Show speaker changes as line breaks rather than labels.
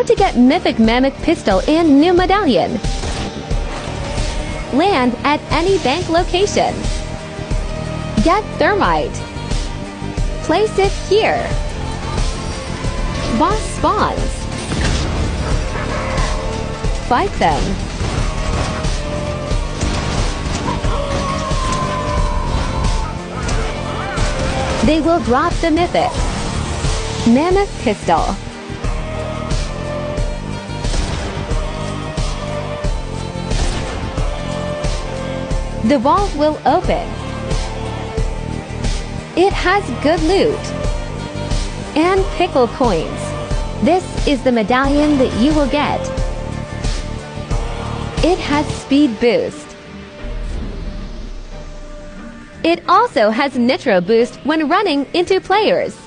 to get Mythic Mamoth Pistol and new medallion. Land at any bank location. Get Thermite. Place it here. Boss spawns. Fight them. They will drop the Mythic Mamoth Pistol. The vault will open. It has good loot and pickle coins. This is the medallion that you will get. It has speed boost. It also has nitro boost when running into players.